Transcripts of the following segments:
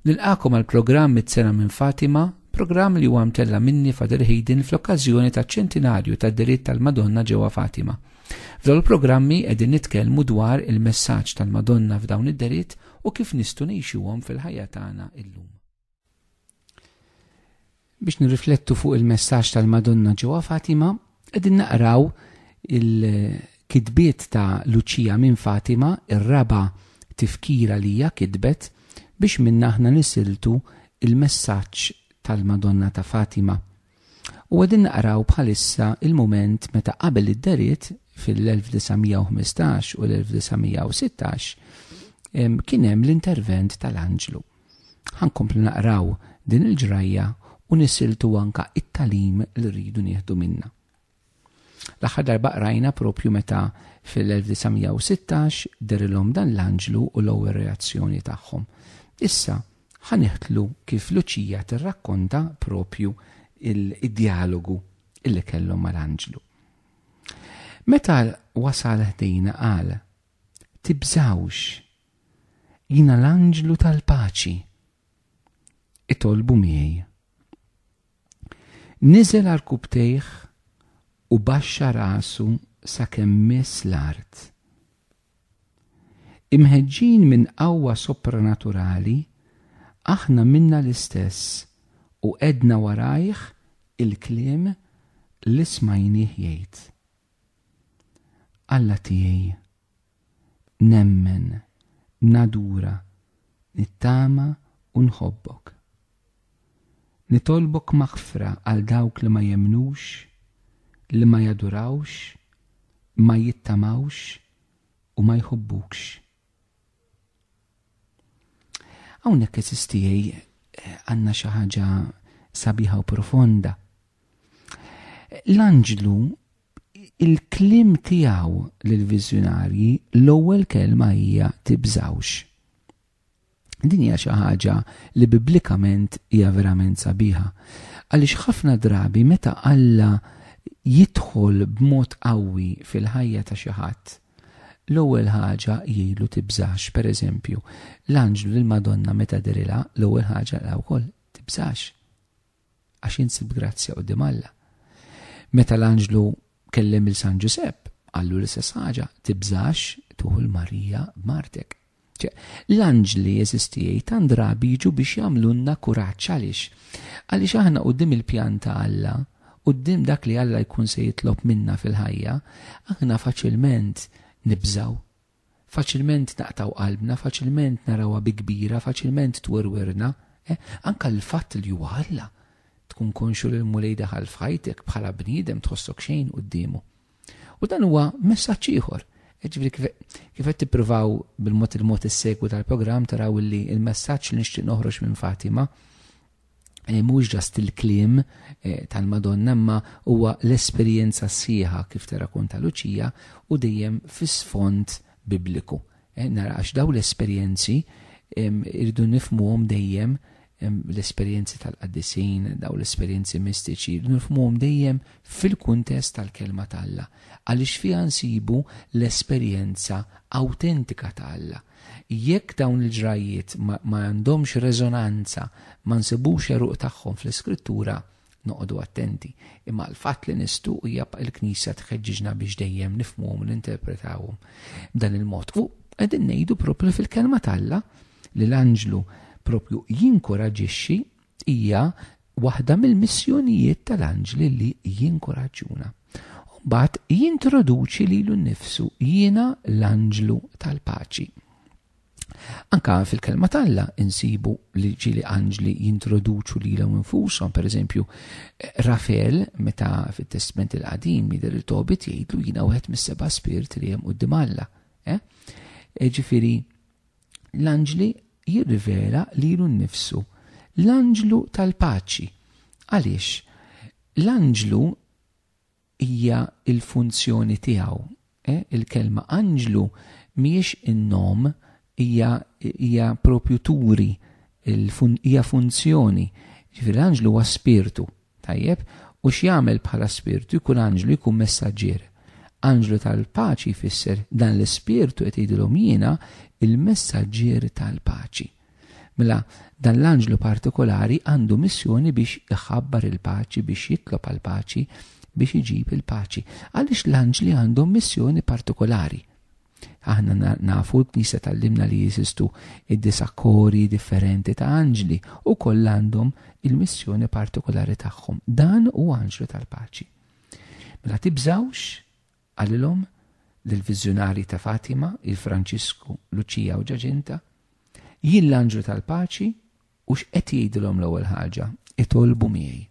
Nilqakom għal programm Mit-Sena minn Fatima, programm li huwa mtella minni Fader Hayden fl-okkażjoni taċ-ċentinarju tad-diritt tal-Madonna ġewwa Fatima. F'dawn il-programmi qegħdin nitkellmu dwar il-messaġġ tal-Madonna f'dawn id-diritt u kif nistgħu ngħixuhom fil-ħajja tagħna illum. Biex nirriflettu fuq il-messaġġ tal-Madonna ġewwa Fatima, qegħdin naqraw il-kitbiet ta' Luċija minn Fatima, ir-raba' tifkira li hija kitbet biex minna aħna nisiltu il-messaġġ tal-Madonna ta' Fatima. U għedin naqraw bħalissa il-moment meta qabel id-deritt fil-1915 u l-1916 kien hemm l-intervent tal-Anġlu. Ħankomplu naqraw din il-ġrajja u nisiltu anka it-talim li rridu nieħdu minna. L-aħħar darba qrajna propju meta fil-1916 derilhom dan l-Anġlu u l-ewwel reazzjoni tagħhom. Issa ħaneħtlu kif Luċija tirrakkonta propju il-dialogu illi kellhom mal-Anġlu. Meta wasal ħdejna qal: "Tibżawx, jiena l-Anġlu tal-paċi." Itolbu miegħi. Niżel għall-kubtejħ u baxxa rasu sakemm miss l-art. Imħeġġin minn qawwa sopranaturali, aħna minna l-istess u qedna warajh il-kliem li smajnih jgħid: Alla tiegħi, nemmen, nadura, nittama u nħobbok. Nitolbok maħfra għal dawk li ma jemnux, li ma jadurawx, ma jittamawx u ma jħobbukx. Hawnhekk eżistijej għandna xi ħaġa sabiħa u profonda. L-Anġlu, il-kliem tiegħu lill-viżjonarji l-ewwel kelma hija tibżawx. Din hija xi ħaġa li biblikament hija verament sabiħa, għaliex ħafna drabi meta Alla jidħol b'mod qawwi fil-ħajja ta' xi ħadd, l-ewwel ħaġa jgħidu tibżax. Pereżempju, l-Anġlu lill-Madonna meta dirilha l-ewwel ħaġa wkoll tibżax għax insib grazzja quddiem Alla. Meta l-Anġlu kellem il-San Ġusepp għallu l-istess ħaġa, tibżax tuħu l-Marija b'Martek. L-Anġli jeżistijej tant drabi jiġu biex jagħmlulna kuraġġ għaliex aħna quddiem il-pjan ta' Alla, quddiem dak li Alla jkun se jitlob minna fil-ħajja, aħna faċilment nibżaw, faċilment naqtaw qalbna, faċilment narawha bi kbira, faċilment twirwirna. Anka l-fatt li huwa Alla tkun konxu lil mulej daħal f'ħajtek bħala bniedem tħossok xejn qudiemu. U dan huwa messaġġ ieħor. Ġifieri kif qed tippruvaw bil-mod is-segwu tal-programm taraw li l-messaġġ li nixtieq noħroġ minn Fatima mhux ġast il-kliem tal-Madonna, imma huwa l-esperjenza sħiħa kif tirrakkonta Luċija u dejjem fis-sfond bibliku. Nara għax daw l-esperjenzi irridu nifhmuhom dejjem, l-esperjenzi tal-qaddisin, daw l-esperjenzi mistiċi, irridu nifhmuhom dejjem fil-kuntest tal-kelma ta' Alla, għaliex fiha nsibu l-esperjenza awtentika ta' Alla. Jekk dawn il-ġrajiet ma għandhomx reżonanza, ma nsibux eruq tagħhom fl-Iskrittura, noqogħdu attenti. Imma l-fatt li nistu hija l-Knisja tħeġġiġna biex dejjem nifhmuhom u ninterpretawhom b'dan il-mod. U qegħdin ngħidu proprju fil-kelma tal-Alla li l-Anġlu propju jinkoraġixxi hija waħda mill-missjonijiet tal-Anġli li jinkoraġġuna. Mbagħad jintroduċi lilu nnifsu: jiena l-Anġlu tal-paċi. Anka fil-kelma tal-Alla insibu li ġieli anġli jintroduċu lilhom infushom. Pereżempju, Rafael meta fit-Testament il-Qadim jidher il-Tobit jgħidlu jiena wieħed mis-seba' spiriti li hemm quddiem Alla. Ġifieri l-anġli jirrivela lilu nnifsu l-Anġlu tal-paċi. Għaliex? L-Anġlu hija il-funzjoni tiegħu. Il-kelma Anġlu mhijiex in-nom, hija propju turi, hija funzjoni. Ġifieri l-Anġlu huwa spiritu, tajjeb, u x'jagħmel bħala spiritu jkun Anġlu, jkun messaġġier. Anġlu tal-paċi jfisser dan l-ispirtu qed jgħidilhom jiena il-messaġġier tal-paċi. Mela dan l-anġlu partikolari għandu missjoni biex iħabbar il-paċi, biex jitlob għal-paċi, biex iġib il-paċi. Għaliex l-anġli għandhom missjoni partikolari. Aħna nafu l-Knisja tallimna li jesistu id-disakkori differenti ta' anġli u koll għandhom il-missjoni partikolari tagħhom. Dan u anġlu tal-paċi. Mela tibżawx għalilhom l-vizjonari ta' Fatima, il-Franċisku, Luċija u Ġaġinta, jien l-anġlu tal-paċi u x'qed jgħidilhom l-ewwel ħaġa, itolbu miegħi.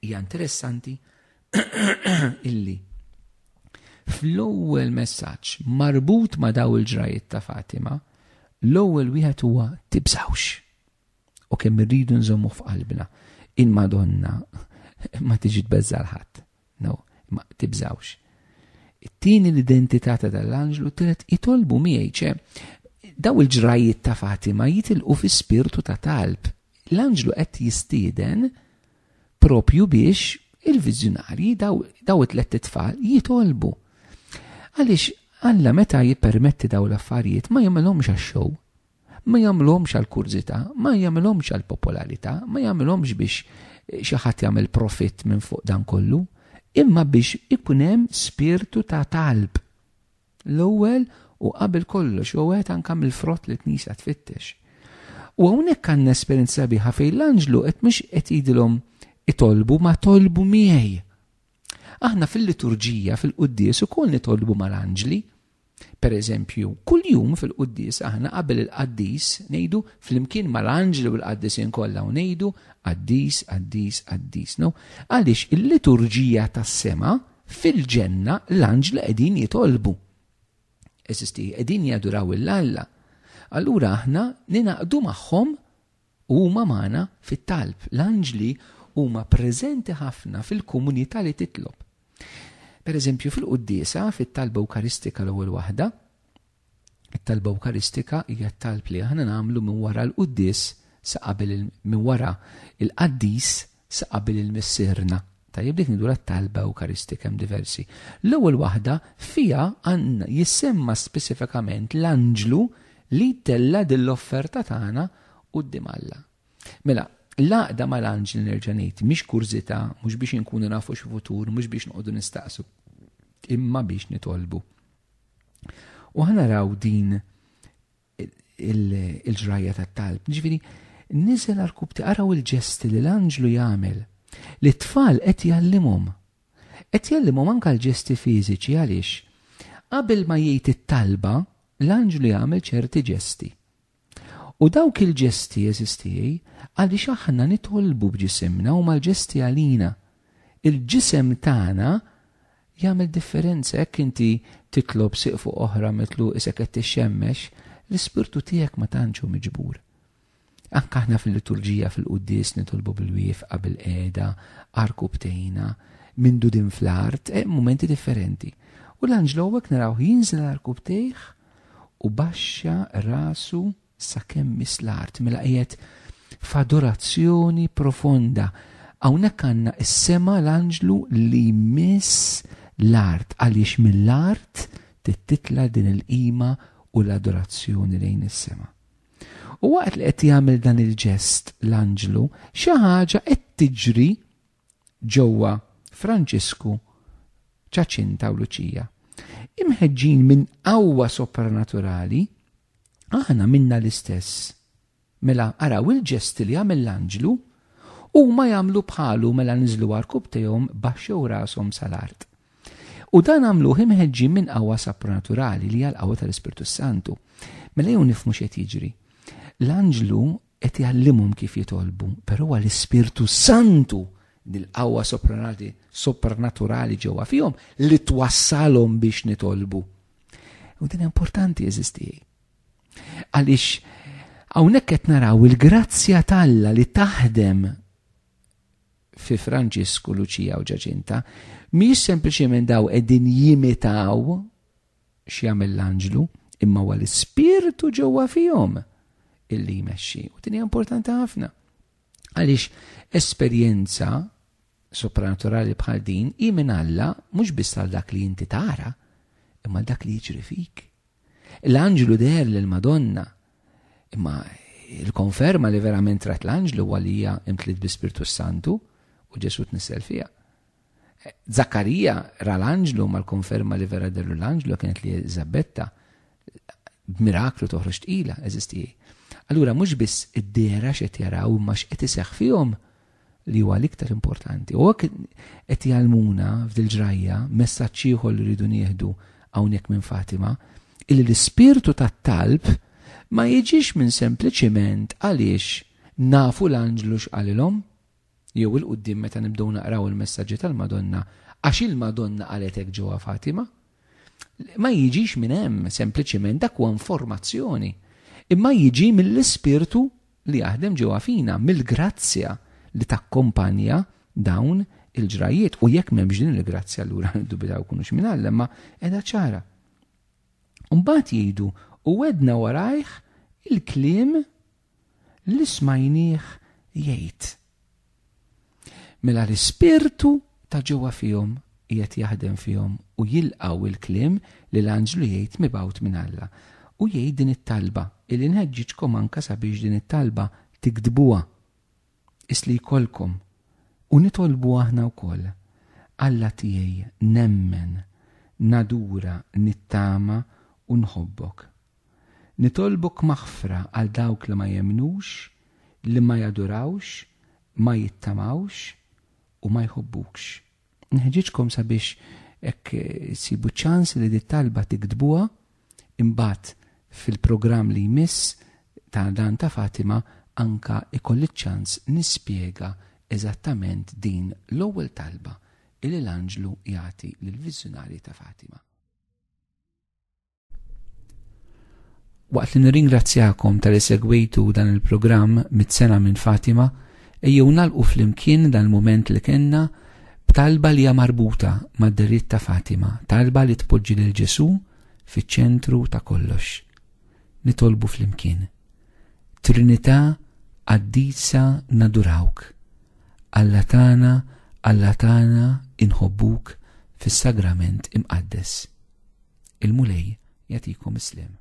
Hija interessanti illi fl-ewwel messaġġ marbut ma' daw il-ġrajiet ta' Fatima, l-ewwel wieħed huwa tibżawx. U kemm irridu nżommu f'qalbna il-Madonna ma tiġi tbeżżal ħadd. No, ma tibżawx. It-tieni l-identità ta' dal-anġlu tielet itolbu miegħi, ċe daw il-ġrajiet ta' Fatima jitilqu fi spirtu ta' talb. L-anġlu qed jistieden propju biex il-viżjonarji daw it-tlet tfal jitolbu. Għaliex Alla meta jippermetti daw l-affarijiet ma jagħmilhomx għax-show, ma jagħmilhomx għall-kurzità, ma jagħmilhomx għall-popolarità, ma jagħmilhomx biex xi ħadd jagħmel profitt minn fuq dan kollu, imma biex ikun hemm spiritu ta' talb. L-ewwel u qabel kollox u għed anke mill-frott li t-Knisja tfittex. U hawnhekk għandna esperjenza biħa fejn l-anġlu qed mhux qed jgħidilhom itolbu ma tolbu miegħi. Aħna fil-liturġija fil-quddies ukoll nitolbu mal-anġli. Per eżempju, kull jum fil-quddies aħna qabel il-qaddis ngħidu flimkien mal-anġli u l-qaddisin kollha u ngħidu qaddis, qaddis, qaddis. No? Għaliex il-liturġija tas-sema fil-ġenna l-anġli qegħdin jitolbu. Eżisti, qegħdin jaduraw il-Alla. Allura aħna ninaqdu magħhom huma magħna fit-talb. L-anġli huma preżenti ħafna fil-komunità li titlob. Per eżempju fil-quddiesa fit-talba Ewkaristika l-ewwel waħda, it-talba Ewkaristika hija t-talb li aħna nagħmlu minn wara l-quddies sa qabel minn wara il-qaddis sa qabel il-missierna. Tajjeb dik nidu t-talba Ewkaristika hemm diversi. L-ewwel waħda fiha għandna jissemma speċifikament l-anġlu li tella dell-offerta tagħna quddiem Alla. Mela, l-għaqda mal-anġli nerġa' ngħid mhix kurzità, mhux biex inkunu nafu x'futur, mhux biex noqogħdu nistaqsu, imma biex nitolbu. U ħanaraw din il-ġrajja tat-talb. Ġifieri niżel arkubti araw il-ġesti li l-anġlu jagħmel. Li t-tfal qed jgħallimhom. Qed jgħallimhom anke l-ġesti fiżiċi għaliex qabel ma jgħid it-talba l-anġlu jagħmel ċerti ġesti. U dawk il-ġesti jeżistijej għaliex aħna nitolbu b'ġisimna u mal-ġesti għalina. Il-ġisem tagħna jagħmel differenza jekk inti titlob siq fuq oħra mitlu isek qed tixxemmex, l-ispirtu tiegħek ma tantx hu miġbur. Anke aħna fil-liturġija fil-quddies nitolbu bil-wief qabel qiegħda, arku btejna, mindu din fl-art, momenti differenti. U l-anġlu hawnhekk naraw jinżel arku btejh u baxxa rasu sakemm mis-l-art, mela qiegħed f'adorazzjoni profonda. Hawnhekk għandna s-sema l-anġlu li jmiss l-art għaliex mill-art titla din il-qima u l-adorazzjoni lejn is-sema. U waqt li qed jagħmel dan il-ġest l-anġlu xi ħaġa qed tiġri ġewwa Franċisku, Ġaċinta u Luċija. Imħeġġin minn qawwa soprannaturali aħna minna l-istess. Mela araw il-ġesti li jagħmel l-anġlu u ma jagħmlu bħalu mela niżlu arkub tihom baxxew rashom sal-art. U dan għamluh imħeġġin minn qawwa soprannaturali li hija l-qawwa tal-Ispirtu Santu. Mela jew nifhmu x'qed jiġri. L-anġlu qed jgħallimhom kif jitolbu, però huwa l-Ispirtu Santu dil-qawwa soprannaturali ġewwa fihom li twassalhom biex nitolbu. U din importanti eżistijej. Għaliex hawnhekk qed naraw il-grazzja talla li taħdem fi Franċisku, Luċija u Ġaċinta mhijiex sempliċement daw qegħdin jimitaw x'jagħmel l-anġlu, imma huwa l-ispirtu ġewwa fihom illi jmexxi. U din hija importanti ħafna. Għaliex esperjenza soprannaturali bħal din hi minn Alla mhux biss għal dak li inti tara, imma dak li jiġri fik. L-anġlu der lil Madonna, imma il-konferma li verament rat l-anġlu għalija imtlit bi-Spiritu Santu u Ġesu tnissel fija. Zakkarija ra l-anġlu ma l-konferma li vera dellu l-anġlu kienet li Eżabetta b'miraklu toħroġ tqila eżistijie. Allura mhux biss id-dera x'qed jaraw imma x'qed iseħħ fihom li huwa l-iktar importanti. U qed jgħalmuna f'dil-ġrajja messaġġ ieħor li rridu nieħdu hawnhekk minn Fatima illi l-ispirtu tat-talb ma jiġix minn sempliċiment għaliex nafu l-anġlu x'qalilhom jew il-qudiem meta nibdew naqraw il-messaġġi tal-Madonna għax il-Madonna qalet hekk ġewwa Fatima. Ma jiġix minn hemm sempliċiment dak huwa informazzjoni, imma jiġi mill-ispirtu li jaħdem ġewwa fina, mill-grazzja li takkompanja dawn il-ġrajiet. U jekk m'hemmx din il-grazzja allura niddubitaw kunux minn Alla, ma qiegħda ċara. Mbagħad jgħidu u wedna warajh il-kliem li smajnieh jgħid. Mela l-ispirtu ta' ġewwa fihom qiegħed jaħdem fihom u jilqgħu il-kliem li l-anġlu jgħid mibgħut minn Alla. U jgħid din it-talba illi nħeġġiġkom anke sabiex din it-talba tiktbuha isli jkollkom u nitolbu aħna wkoll. Alla tiegħi nemmen, nadura, nittama u nħobbok. Nitolbok maħfra għal dawk li ma jemnux, li ma jadurawx, ma jittamawx u ma jħobbukx. Nħeġġiġkom sabiex hekk sibu ċans li di talba tiktbuha imbagħad fil-programm li jmiss ta' dan ta' Fatima anka ikolli ċans nispjega eżattament din l-ewwel talba illi l-anġlu jagħti lill-viżjonarji ta' Fatima. Waqt li nirringrazzjakom tal-li segwejtu dan il-programm mit-sena minn Fatima, ejjew nagħlqu flimkien dan il-mument li kellna b'talba li hija marbuta mad-deritt ta' Fatima, talba li tpoġġi lil Ġesu fiċ-ċentru ta' kollox. Nitolbu flimkien. Trinità Qaddisa nadurawk. Alla tagħna inħobbuk fis-sagrament imqaddes. Il-Mulej jagħtikom islim.